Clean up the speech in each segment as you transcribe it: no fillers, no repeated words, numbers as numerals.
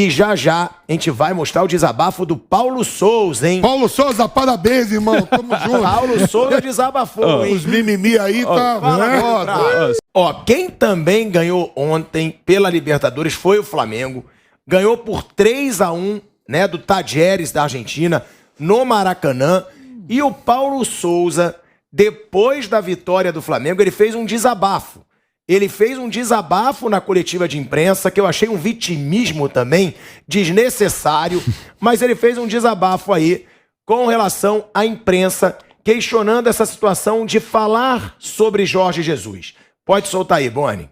E já já a gente vai mostrar o desabafo do Paulo Souza, hein? Paulo Souza, parabéns, irmão. Tamo junto. Paulo Souza desabafou, hein? Os mimimi aí tá... Ó, quem também ganhou ontem pela Libertadores foi o Flamengo. Ganhou por 3-1, né, do Talleres da Argentina, no Maracanã. E o Paulo Souza, depois da vitória do Flamengo, ele fez um desabafo. Ele fez um desabafo na coletiva de imprensa, que eu achei um vitimismo também, desnecessário, mas ele fez um desabafo aí com relação à imprensa, questionando essa situação de falar sobre Jorge Jesus. Pode soltar aí, Boni.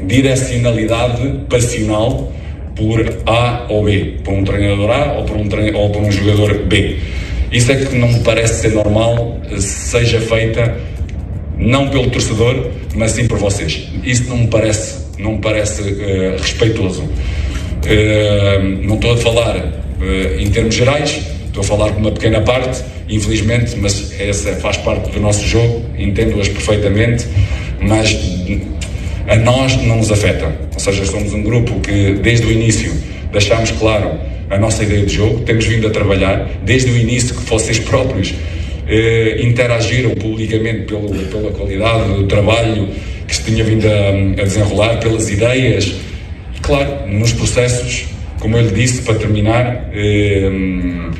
Direcionalidade passional por A ou B, por um treinador A ou por um jogador B. Isso é que não me parece ser normal, seja feita não pelo torcedor, mas sim por vocês. Isso não me parece respeitoso. Não estou a falar em termos gerais, estou a falar de uma pequena parte, infelizmente, mas essa faz parte do nosso jogo, entendo-as perfeitamente, mas a nós não nos afeta. Ou seja, somos um grupo que desde o início deixámos claro a nossa ideia de jogo, temos vindo a trabalhar, desde o início que vocês próprios interagiram publicamente pela qualidade do trabalho que se tinha vindo a desenrolar, pelas ideias, claro, nos processos, como eu lhe disse, para terminar, em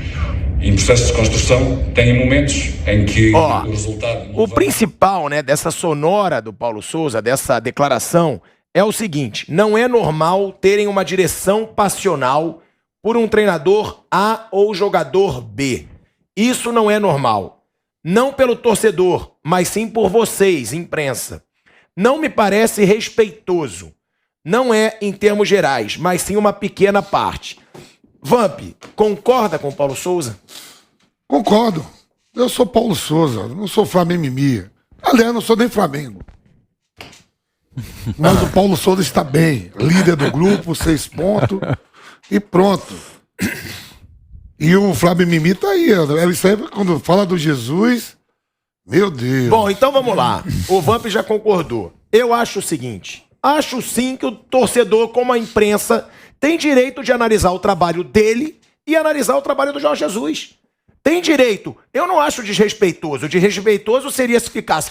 processos de construção, tem momentos em que o resultado... O principal, né, dessa sonora do Paulo Souza, dessa declaração, é o seguinte: não é normal terem uma direção passional por um treinador A ou jogador B. Isso não é normal. Não pelo torcedor, mas sim por vocês, imprensa. Não me parece respeitoso. Não é em termos gerais, mas sim uma pequena parte. Vamp, concorda com o Paulo Souza? Concordo. Eu sou Paulo Souza, não sou Flamengo. Aliás, não sou nem Flamengo. Mas o Paulo Souza está bem. Líder do grupo, 6 pontos e pronto. E o Flávio Mimi tá aí. Isso aí, quando fala do Jesus, meu Deus. Bom, então vamos lá. O Vamp já concordou. Eu acho o seguinte: acho sim que o torcedor, como a imprensa, tem direito de analisar o trabalho dele e analisar o trabalho do Jorge Jesus. Tem direito. Eu não acho desrespeitoso. Desrespeitoso seria se ficasse: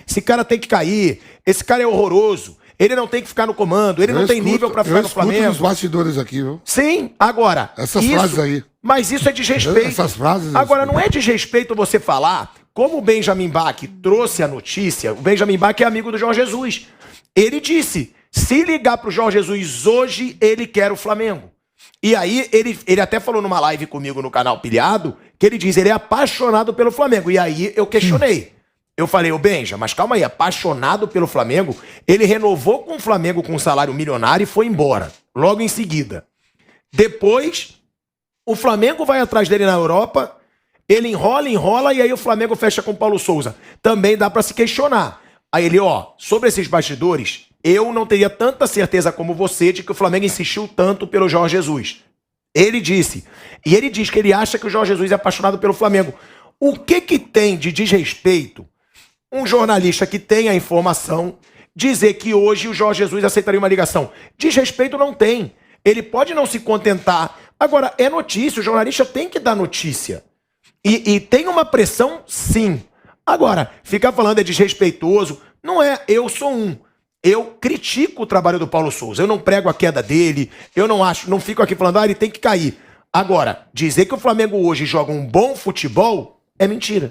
esse cara tem que cair, esse cara é horroroso, ele não tem que ficar no comando, ele não tem nível pra ficar no Flamengo. Eu escuto os bastidores aqui, viu? Sim, agora... Essas frases aí. Mas isso é desrespeito. Essas frases... Agora, não é desrespeito você falar, como o Benjamin Bach trouxe a notícia, o Benjamin Bach é amigo do Jorge Jesus. Ele disse, se ligar pro Jorge Jesus hoje, ele quer o Flamengo. E aí, ele até falou numa live comigo no canal Pilhado, que ele diz, ele é apaixonado pelo Flamengo. E aí, eu questionei. Eu falei, Benja, mas calma aí, apaixonado pelo Flamengo, ele renovou com o Flamengo com um salário milionário e foi embora, logo em seguida. Depois, o Flamengo vai atrás dele na Europa, ele enrola, e aí o Flamengo fecha com o Paulo Souza. Também dá pra se questionar. Aí ele, sobre esses bastidores, eu não teria tanta certeza como você de que o Flamengo insistiu tanto pelo Jorge Jesus. Ele disse. E ele diz que ele acha que o Jorge Jesus é apaixonado pelo Flamengo. O que tem de desrespeito um jornalista que tem a informação dizer que hoje o Jorge Jesus aceitaria uma ligação? Desrespeito não tem. Ele pode não se contentar. Agora, é notícia, o jornalista tem que dar notícia. E tem uma pressão, sim. Agora, ficar falando é desrespeitoso, não é. Eu sou eu critico o trabalho do Paulo Souza. Eu não prego a queda dele, eu não fico aqui falando, ele tem que cair. Agora, dizer que o Flamengo hoje joga um bom futebol é mentira.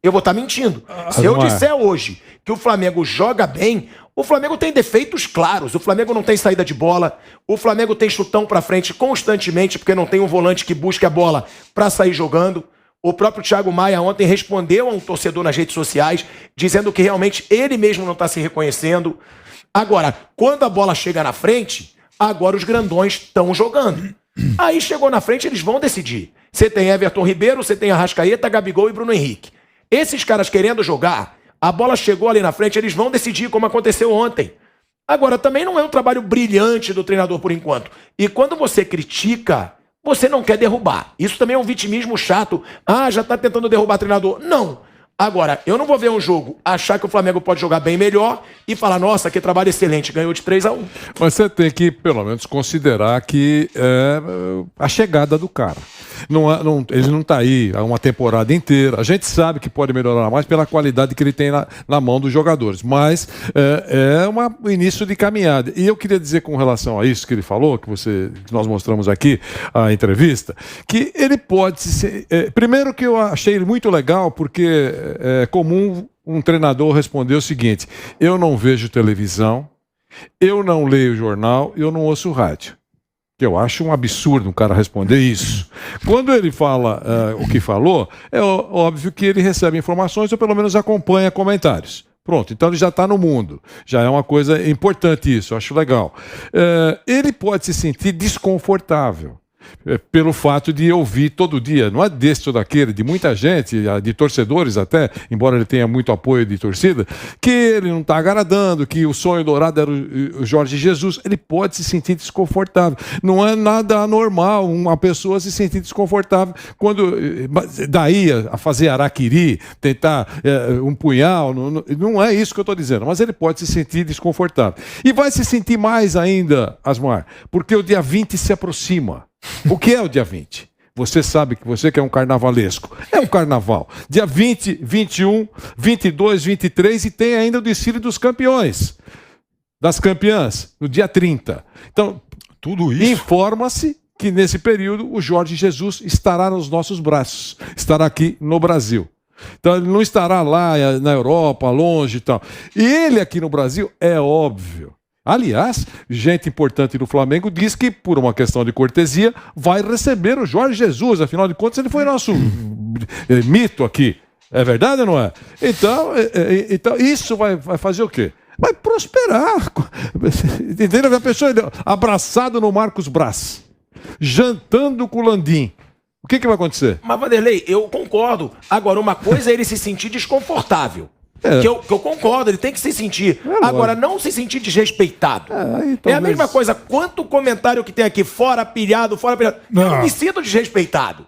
Eu vou estar mentindo. Se eu disser hoje que o Flamengo joga bem, o Flamengo tem defeitos claros. O Flamengo não tem saída de bola, o Flamengo tem chutão pra frente constantemente, porque não tem um volante que busque a bola pra sair jogando. O próprio Thiago Maia ontem respondeu a um torcedor nas redes sociais, dizendo que realmente ele mesmo não está se reconhecendo. Agora, quando a bola chega na frente, agora os grandões estão jogando. Aí chegou na frente, eles vão decidir. Você tem Everton Ribeiro, você tem Arrascaeta, Gabigol e Bruno Henrique. Esses caras querendo jogar, a bola chegou ali na frente, eles vão decidir, como aconteceu ontem. Agora, também não é um trabalho brilhante do treinador por enquanto. E quando você critica, você não quer derrubar. Isso também é um vitimismo chato. Já tá tentando derrubar treinador. Não. Agora, eu não vou ver um jogo, achar que o Flamengo pode jogar bem melhor e falar, nossa, que trabalho excelente, ganhou de 3-1. Mas você tem que, pelo menos, considerar que é a chegada do cara. Ele não está aí há uma temporada inteira. A gente sabe que pode melhorar mais pela qualidade que ele tem na mão dos jogadores. Mas é um início de caminhada. E eu queria dizer com relação a isso que ele falou, que nós mostramos aqui a entrevista, que ele pode ser... primeiro que eu achei ele muito legal, porque é comum um treinador responder o seguinte: eu não vejo televisão, eu não leio jornal, eu não ouço rádio. Eu acho um absurdo um cara responder isso. Quando ele fala o que falou, é óbvio que ele recebe informações ou pelo menos acompanha comentários. Pronto, então ele já está no mundo. Já é uma coisa importante isso, eu acho legal. Ele pode se sentir desconfortável pelo fato de ouvir todo dia, não é desse ou daquele, de muita gente, de torcedores até, embora ele tenha muito apoio de torcida, que ele não está agradando, que o sonho dourado era o Jorge Jesus. Ele pode se sentir desconfortável. Não é nada anormal uma pessoa se sentir desconfortável quando daí a fazer araquiri, tentar um punhal, não é isso que eu estou dizendo, mas ele pode se sentir desconfortável. E vai se sentir mais ainda, Asmar, porque o dia 20 se aproxima. O que é o dia 20? Você sabe que você que é um carnavalesco. É um carnaval. Dia 20, 21, 22, 23 e tem ainda o desfile dos campeões. Das campeãs, no dia 30. Então, tudo isso. Informa-se que nesse período o Jorge Jesus estará nos nossos braços. Estará aqui no Brasil. Então ele não estará lá na Europa, longe e tal. E ele aqui no Brasil, é óbvio. Aliás, gente importante do Flamengo diz que, por uma questão de cortesia, vai receber o Jorge Jesus. Afinal de contas, ele foi nosso mito aqui. É verdade ou não é? Então isso vai fazer o quê? Vai prosperar. Entendeu? A pessoa abraçado no Marcos Braz, jantando com o Landim. O que vai acontecer? Mas, Vanderlei, eu concordo. Agora, uma coisa é ele se sentir desconfortável. Que eu concordo, ele tem que se sentir. Agora, não se sentir desrespeitado. É a mesma coisa. Quanto comentário que tem aqui, fora pilhado. Eu não me sinto desrespeitado.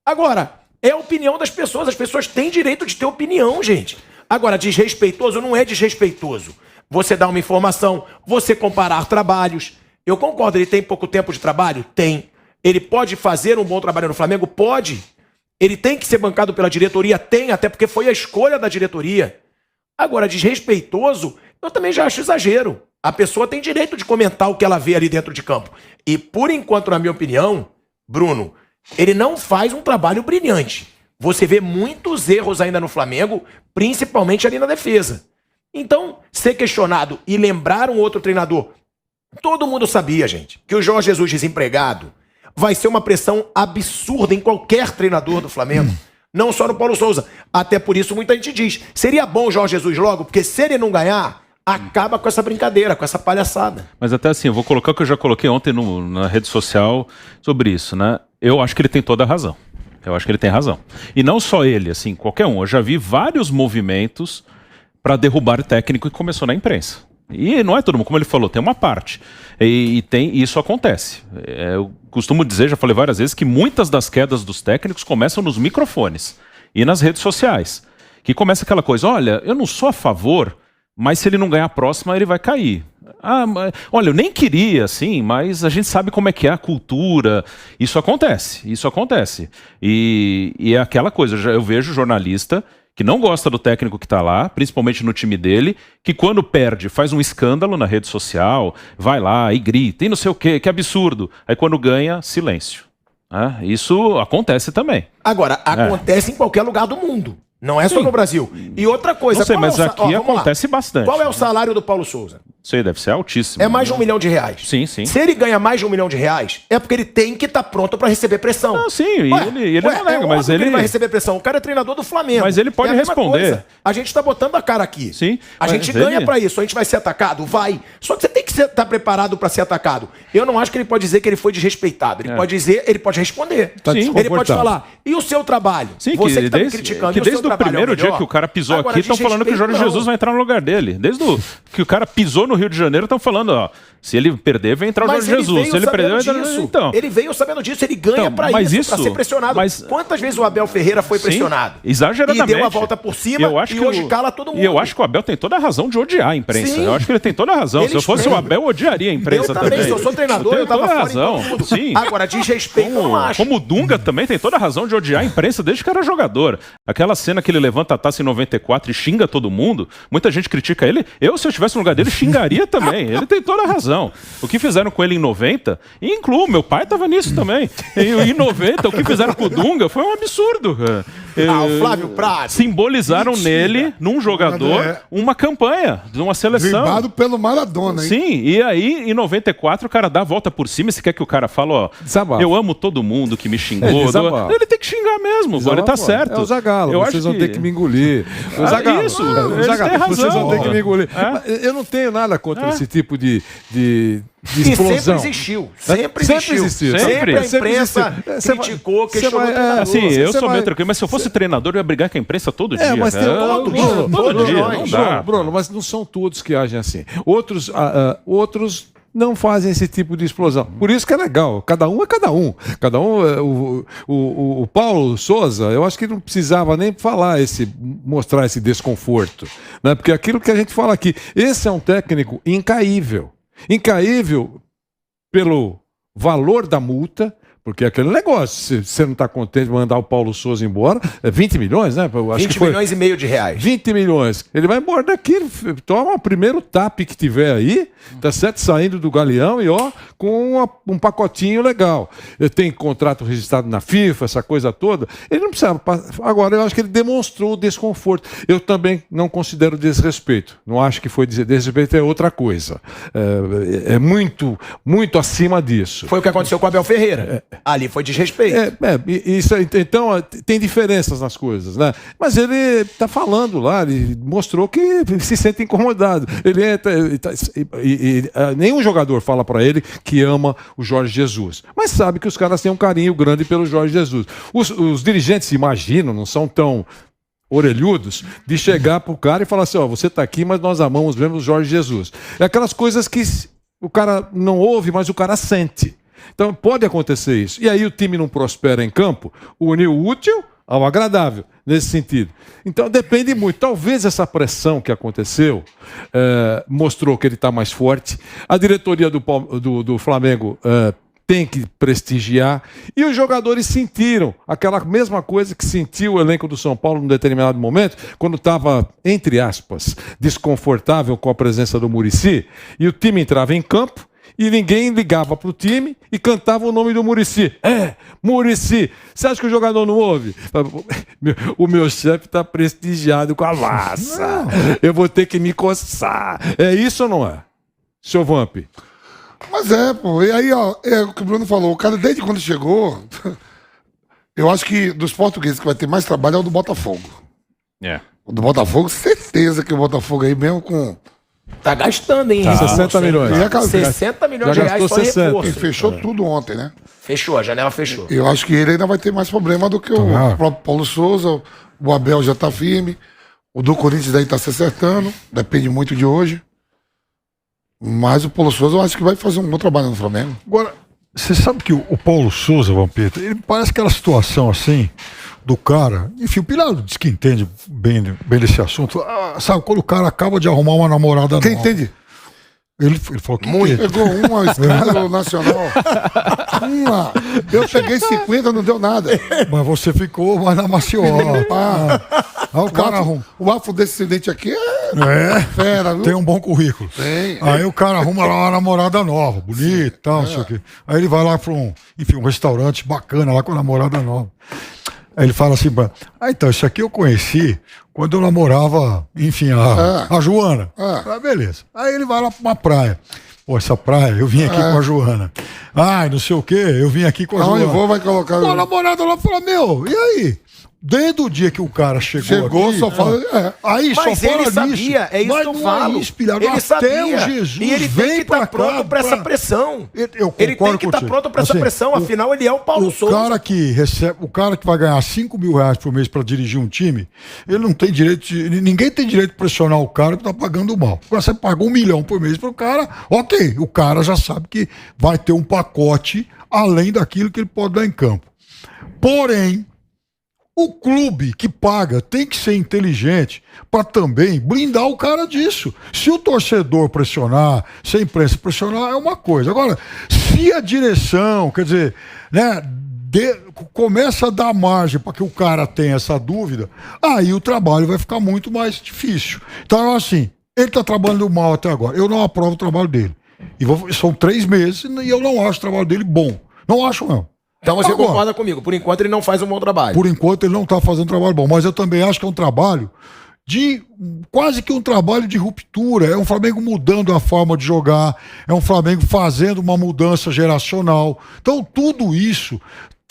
Agora, é a opinião das pessoas. As pessoas têm direito de ter opinião, gente. Agora, desrespeitoso não é desrespeitoso. Você dá uma informação, você comparar trabalhos. Eu concordo, ele tem pouco tempo de trabalho? Tem. Ele pode fazer um bom trabalho no Flamengo? Pode. Ele tem que ser bancado pela diretoria? Tem, até porque foi a escolha da diretoria. Agora, desrespeitoso, eu também já acho exagero. A pessoa tem direito de comentar o que ela vê ali dentro de campo. E, por enquanto, na minha opinião, Bruno, ele não faz um trabalho brilhante. Você vê muitos erros ainda no Flamengo, principalmente ali na defesa. Então, ser questionado e lembrar um outro treinador, todo mundo sabia, gente, que o Jorge Jesus desempregado vai ser uma pressão absurda em qualquer treinador do Flamengo. Não só no Paulo Souza. Até por isso muita gente diz, seria bom o Jorge Jesus logo, porque se ele não ganhar, acaba com essa brincadeira, com essa palhaçada. Mas até assim, eu vou colocar o que eu já coloquei ontem na rede social sobre isso, né? Eu acho que ele tem toda a razão. Eu acho que ele tem razão. E não só ele, assim, qualquer um. Eu já vi vários movimentos para derrubar o técnico e começou na imprensa. E não é todo mundo, como ele falou, tem uma parte. E isso acontece. Eu costumo dizer, já falei várias vezes, que muitas das quedas dos técnicos começam nos microfones e nas redes sociais. Que começa aquela coisa, olha, eu não sou a favor, mas se ele não ganhar a próxima, ele vai cair. Olha, eu nem queria, assim, mas a gente sabe como é que é a cultura. Isso acontece. E é aquela coisa, eu vejo jornalista que não gosta do técnico que está lá, principalmente no time dele, que quando perde faz um escândalo na rede social, vai lá e grita, e não sei o quê, que absurdo. Aí quando ganha, silêncio. Isso acontece também. Agora, acontece em qualquer lugar do mundo. Não é só no Brasil. E outra coisa... Não sei, mas aqui acontece bastante. Qual é o salário do Paulo Souza? Sei, deve ser altíssimo. É mais de R$1 milhão. Sim, sim. Se ele ganha mais de R$1 milhão, é porque ele tem que estar pronto para receber pressão. Não, sim, ele não nega, mas ele vai receber pressão. O cara é treinador do Flamengo. Mas ele pode responder. Coisa. A gente está botando a cara aqui. Sim. A gente ganha para isso. A gente vai ser atacado? Vai. Só que você tem que estar preparado para ser atacado. Eu não acho que ele pode dizer que ele foi desrespeitado. Ele pode dizer, ele pode responder. Sim. Ele pode falar. E o seu trabalho? Sim, você que está me criticando. Desde o primeiro dia que o cara pisou aqui, estão falando que o Jorge Jesus vai entrar no lugar dele. Desde que o cara pisou no Rio de Janeiro estão falando, ó, se ele perder, vai entrar o Jorge Jesus. Se ele perder, vai entrar disso. então. Ele veio sabendo disso, ele ganha Então, pra mas isso, pra isso- ser pressionado. mas- Quantas vezes o Abel Ferreira foi Sim, pressionado? exageradamente. E deu a volta por cima e hoje cala todo mundo. E eu acho que o Abel tem toda a razão de odiar a imprensa. Sim. Eu acho que ele tem toda a razão. Se eu fosse o Abel, eu odiaria a imprensa Eu também, se eu sou treinador, eu tava toda a fora em todo razão. mundo. Sim. Agora, desrespeito eu não acho. Como o Dunga também tem toda a razão de odiar a imprensa desde que era jogador. Aquela cena que ele levanta a taça em 94 e xinga todo mundo, muita gente critica ele. Eu, se eu estivesse no lugar dele, xingaria também. Ele tem toda a razão. O que fizeram com ele em 90, e incluo, meu pai estava nisso também. Em 90, o que fizeram com o Dunga foi um absurdo. O Flávio Prado. Simbolizaram nele, num jogador, uma campanha de uma seleção. Driblado pelo Maradona, hein? Sim, e aí em 94 o cara dá a volta por cima e se quer que o cara fale, ó, Desabafa. eu amo todo mundo que me xingou. Desabafa. Ele tem que xingar mesmo, agora ele tá certo. É o Zagallo, vocês vão ter que me engolir. O Zagallo, isso, o eles Zagallo, têm razão. vocês vão ter que me engolir. É. Mas eu não tenho nada contra esse tipo de E explosão. sempre existiu. Sempre existiu. Sempre. Sempre a Sempre imprensa existiu. criticou, Você questionou vai- o treinador. Assim, Você eu sou vai- meio tranquilo, mas se eu fosse treinador, eu ia brigar com a imprensa todo dia. Mas tem cara. outros, todo dia, não dá. Bruno, mas não são todos que agem assim. Outros não fazem esse tipo de explosão. Por isso que é legal. Cada um é cada um. Cada um. O Paulo Souza, eu acho que não precisava nem falar mostrar esse desconforto, né? Porque aquilo que a gente fala aqui, esse é um técnico incaível. Incaível pelo valor da multa. Porque é aquele negócio, se você não está contente de mandar o Paulo Souza embora, é 20 milhões, né? Eu acho 20 que foi milhões e meio de reais. 20 milhões. Ele vai embora daqui, toma o primeiro TAP que tiver aí, tá certo? Saindo do Galeão e ó, com um pacotinho legal. Ele tem contrato registrado na FIFA, essa coisa toda. Ele não precisava. Agora, eu acho que ele demonstrou o desconforto. Eu também não considero desrespeito. Não acho que foi desrespeito, é outra coisa. É muito, muito acima disso. Foi o que aconteceu com o Abel Ferreira. Ali foi desrespeito. Então tem diferenças nas coisas, né? Mas ele está falando lá, ele mostrou que se sente incomodado. Ele entra, nenhum jogador fala para ele que ama o Jorge Jesus, mas sabe que os caras têm um carinho grande pelo Jorge Jesus. Os dirigentes imaginam, não são tão orelhudos, de chegar pro cara e falar assim, ó, você tá aqui, mas nós amamos mesmo o Jorge Jesus. É aquelas coisas que o cara não ouve, mas o cara sente. Então pode acontecer isso. E aí o time não prospera em campo, uniu o útil ao agradável, nesse sentido. Então depende muito. Talvez essa pressão que aconteceu mostrou que ele está mais forte. A diretoria do Flamengo tem que prestigiar. E os jogadores sentiram aquela mesma coisa que sentiu o elenco do São Paulo num determinado momento, quando estava, entre aspas, desconfortável com a presença do Muricy, e o time entrava em campo, e ninguém ligava pro time e cantava o nome do Muricy. Muricy. Você acha que o jogador não ouve? O meu chefe está prestigiado com a massa. Eu vou ter que me coçar. É isso ou não é? Seu Vamp. Mas pô. E aí, ó, é o que o Bruno falou. O cara, desde quando chegou, eu acho que dos portugueses que vai ter mais trabalho é o do Botafogo. O do Botafogo, certeza que o Botafogo aí mesmo com... Tá gastando, hein? 60 milhões. E a 60 milhões Já de reais gastou só em 60. reforço. Ele fechou tudo ontem, né? Fechou, a janela fechou. Eu acho que ele ainda vai ter mais problema do que o próprio Paulo Souza. O Abel já tá firme. O do Corinthians aí tá se acertando. Depende muito de hoje. Mas o Paulo Souza eu acho que vai fazer um bom trabalho no Flamengo. Agora, você sabe que o Paulo Souza, Vampeta, ele parece aquela situação assim, do cara, enfim, o Pilar diz que entende bem desse assunto. Sabe, quando o cara acaba de arrumar uma namorada Quem nova. entende? Ele falou que Muito. entende. Pegou uma escândalo nacional. Uma. Eu peguei 50, não deu nada. Mas você ficou mais na maciola. Aí o cara arruma. O afrodescendente aqui é fera, viu? Tem um bom currículo. Tem. Aí o cara arruma lá uma namorada nova, bonita e tal, não sei o quê. Aí ele vai lá para um restaurante bacana lá com a namorada nova. Aí ele fala assim, então, isso aqui eu conheci quando eu namorava, enfim, a Joana. Beleza. Aí ele vai lá para uma praia. Pô, essa praia, eu vim aqui com a Joana. Não sei o quê, eu vim aqui com a Joana. Vai colocar... A namorada lá fala, e aí? desde o dia que o cara chegou aqui, só fala. aí Mas só fala ele sabia, nisso. é isso Mas que eu não falo. É isso, pilhado. Ele Até sabia. o Jesus E ele vem tem que estar pronto para essa pressão. Eu Ele tem concordo que estar contigo. pronto para essa Assim, pressão, afinal ele é o Paulo Souza. O cara que vai ganhar R$5.000 por mês para dirigir um time, ele não tem direito ninguém tem direito de pressionar o cara que tá pagando mal. Agora você paga R$1 milhão por mês pro cara, ok, o cara já sabe que vai ter um pacote além daquilo que ele pode dar em campo. Porém, o clube que paga tem que ser inteligente para também blindar o cara disso. Se o torcedor pressionar, se a imprensa pressionar, é uma coisa. Agora, se a direção, quer dizer, né, começa a dar margem para que o cara tenha essa dúvida, aí o trabalho vai ficar muito mais difícil. Então, assim, ele está trabalhando mal até agora. Eu não aprovo o trabalho dele. São 3 meses e eu não acho o trabalho dele bom. Não acho, não. Então você Agora, concorda comigo? Por enquanto ele não faz um bom trabalho. Por enquanto ele não está fazendo um trabalho bom, mas eu também acho que é um trabalho quase que um trabalho de ruptura. É um Flamengo mudando a forma de jogar, é um Flamengo fazendo uma mudança geracional. Então tudo isso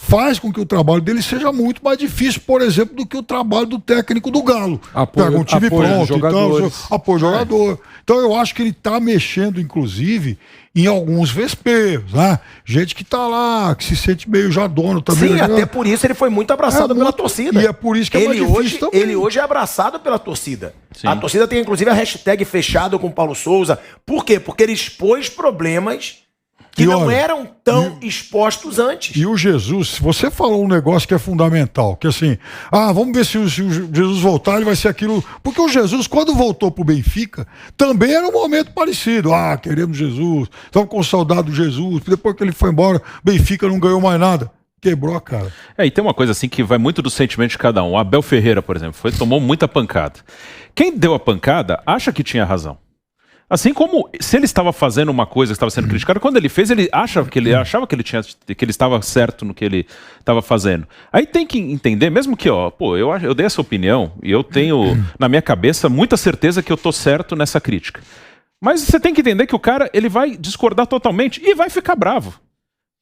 faz com que o trabalho dele seja muito mais difícil, por exemplo, do que o trabalho do técnico do Galo. Pega um time pronto, então, apoio jogador. Então eu acho que ele está mexendo, inclusive, em alguns vespeiros, né? Gente que tá lá, que se sente meio já dono também. Sim, até por isso ele foi muito abraçado pela torcida. E é por isso que é mais difícil também. Ele hoje é abraçado pela torcida. Sim. A torcida tem inclusive a hashtag fechado com o Paulo Souza. Por quê? Porque ele expôs problemas que não eram tão expostos antes. E o Jesus, se você falou um negócio que é fundamental, que assim, vamos ver se o Jesus voltar, ele vai ser aquilo. Porque o Jesus, quando voltou pro Benfica, também era um momento parecido. Queremos Jesus, estamos com saudade do Jesus. Depois que ele foi embora, Benfica não ganhou mais nada. Quebrou a cara. E tem uma coisa assim que vai muito do sentimento de cada um. O Abel Ferreira, por exemplo, tomou muita pancada. Quem deu a pancada acha que tinha razão. Assim como se ele estava fazendo uma coisa que estava sendo criticada, quando ele fez, ele achava que ele estava certo no que ele estava fazendo. Aí tem que entender, mesmo que, eu dei essa opinião e eu tenho na minha cabeça muita certeza que eu tô certo nessa crítica. Mas você tem que entender que o cara, ele vai discordar totalmente e vai ficar bravo.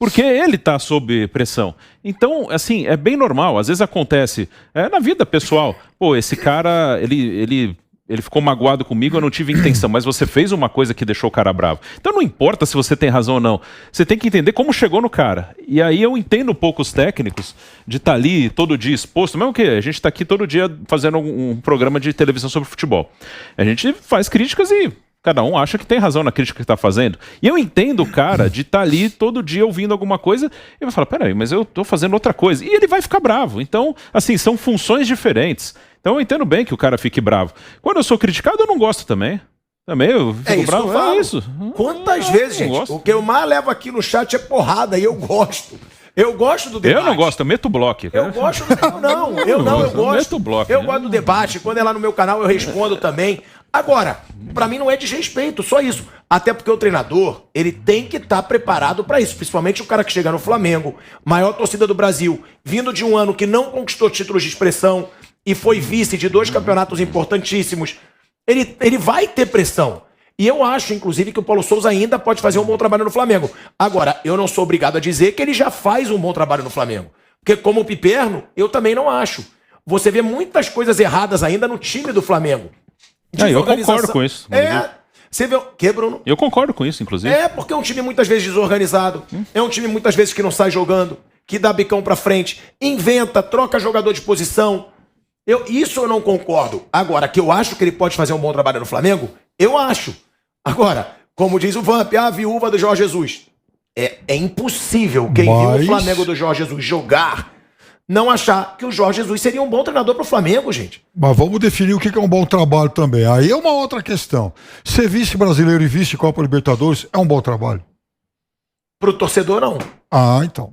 Porque ele tá sob pressão. Então, assim, é bem normal. Às vezes acontece na vida pessoal. Esse cara, ele ficou magoado comigo, eu não tive intenção, mas você fez uma coisa que deixou o cara bravo. Então não importa se você tem razão ou não, você tem que entender como chegou no cara. E aí eu entendo um pouco os técnicos de estar ali todo dia exposto, mesmo que a gente está aqui todo dia fazendo um programa de televisão sobre futebol. A gente faz críticas e cada um acha que tem razão na crítica que está fazendo. E eu entendo o cara de estar ali todo dia ouvindo alguma coisa e vai falar, peraí, mas eu estou fazendo outra coisa. E ele vai ficar bravo. Então, assim, são funções diferentes. Então eu entendo bem que o cara fique bravo. Quando eu sou criticado, eu não gosto também. Também eu fico bravo. É isso. Quantas vezes, gente? Gosto. O que eu mais levo aqui no chat é porrada e eu gosto. Eu gosto do debate. Eu não gosto, eu meto bloco. Eu gosto do... Eu gosto. Meto bloco. Eu gosto do debate. Quando é lá no meu canal, eu respondo também. Agora, pra mim não é desrespeito, só isso. Até porque o treinador, ele tem que estar preparado pra isso. Principalmente o cara que chega no Flamengo, maior torcida do Brasil, vindo de um ano que não conquistou títulos de expressão e foi vice de 2 campeonatos importantíssimos. Ele vai ter pressão. E eu acho, inclusive, que o Paulo Souza ainda pode fazer um bom trabalho no Flamengo. Agora, eu não sou obrigado a dizer que ele já faz um bom trabalho no Flamengo. Porque como piperno, eu também não acho. Você vê muitas coisas erradas ainda no time do Flamengo. Eu concordo com isso. Você vê o quê, Bruno? Eu concordo com isso, inclusive. Porque é um time muitas vezes desorganizado. É um time muitas vezes que não sai jogando, que dá bicão pra frente, inventa, troca jogador de posição. Isso eu não concordo. Agora, que eu acho que ele pode fazer um bom trabalho no Flamengo, eu acho. Agora, como diz o Vamp, a viúva do Jorge Jesus. É impossível quem viu o Flamengo do Jorge Jesus jogar não achar que o Jorge Jesus seria um bom treinador pro Flamengo, gente. Mas vamos definir o que é um bom trabalho também. Aí é uma outra questão. Ser vice-brasileiro e vice-Copa Libertadores é um bom trabalho? Pro torcedor, não. Então.